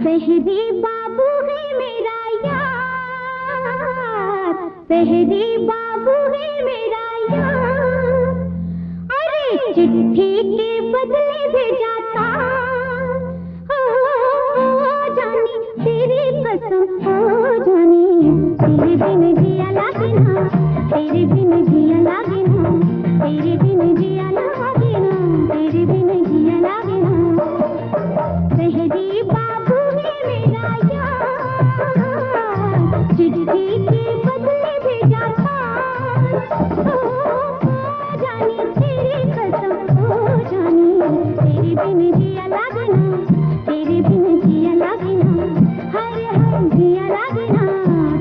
शहरी बाबू है मेरा यार, शहरी बाबू है मेरा यार। अरे चिट्ठी के बदले भेजाता, जानी तेरी कसम, जानी तेरे बिन जिया लागे ना, तेरे बिन जिया लागे ना, तेरे बिन जिया लागे ना, तेरे बिन जिया लागे ना। शहरी बाबू है मेरा यार, चिट्ठी के बदले भेजाता, जानी तेरी कसम, जानी तेरे बिन जिया लागे ना, तेरे बिन जिया लागे ना, हाय हाय जिया लागे ना,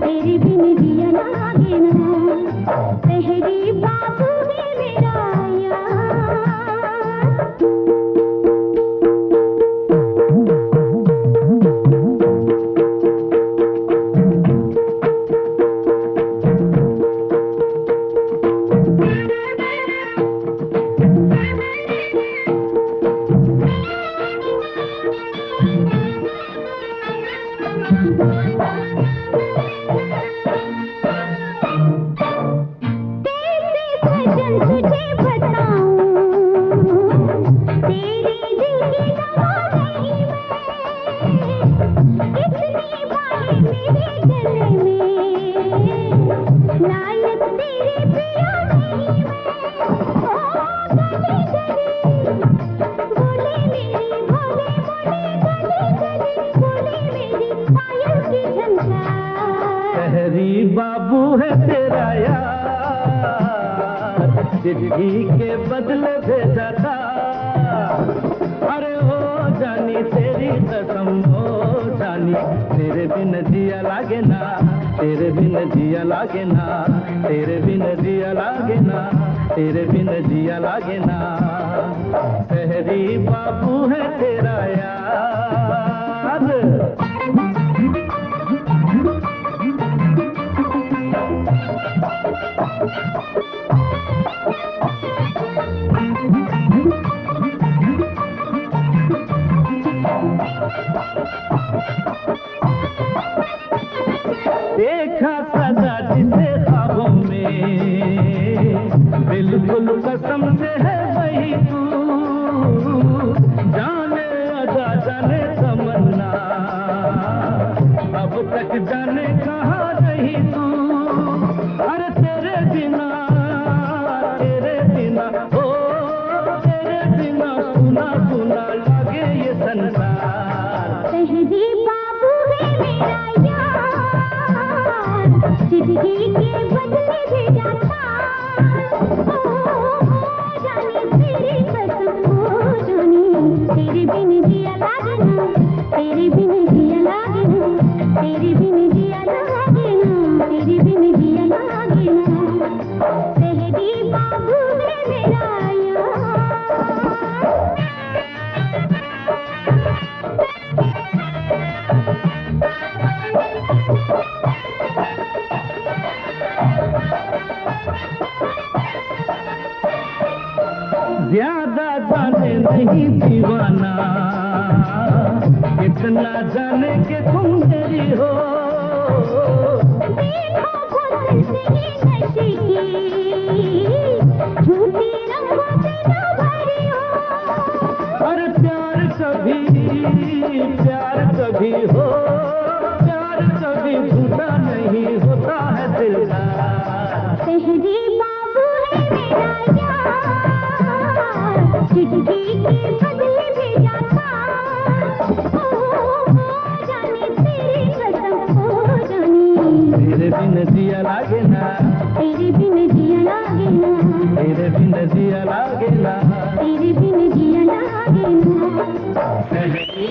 तेरे बिन जिया लागे ना। शहरी बाबू है मेरा तुझे बताऊं, तेरे दिल की दवा नहीं मैं, इतनी बाहें मेरे गले में, लायक तेरे पिया नहीं मैं। ओ गली गली बोले मेरी, बोले बोले गली गली बोले मेरी पायल की झनकार। शहरी बाबू है तेरा यार, चिट्ठी के बदले भेजाता, अरे हो जानी तेरी कसम, हो जानी तेरे बिन जिया लागे ना, तेरे बिन जिया लागे ना, तेरे बिन जिया लागे ना, तेरे बिन जिया लागे ना। शहरी बाबू है तेरा यार। देखा सदा जिसे ख्वाबों में, बिल्कुल कसम से है वही तू, जाने अदा जाने तमन्ना, अब तक जाने कहाँ रही तू। अरे तेरे बिना ओ तेरे बिना सुना सुना लगे ये संसार। शहरी बाबू है मेरा यार, चिट्ठी के बदले भेजाता, जानी तेरी कसम, जानी तेरे बिन जिया लागे ना, तेरे बिन जिया लागे ना, तेरे बिन जिया लागे ना, तेरे बिन जिया लागे ना। शहरी बाबू है मेरा ज्यादा जाने नहीं दीवाना, इतना जाने के तुम मेरी हो। देखो बोलते ये नशे की, झूठी रंगों से न भरी हो। अरे प्यार कभी हो, प्यार कभी झूठा नहीं होता है दिलदार। शहरी बाबू है मेरा यार, चिट्ठी के बदले भेजाता, जानी तेरी कसम, जानी तेरे बिन जिया लागे ना, तेरे बिन जिया लागे ना, तेरे बिन जिया लागे ना, तेरे बिन जिया लागे ना। जी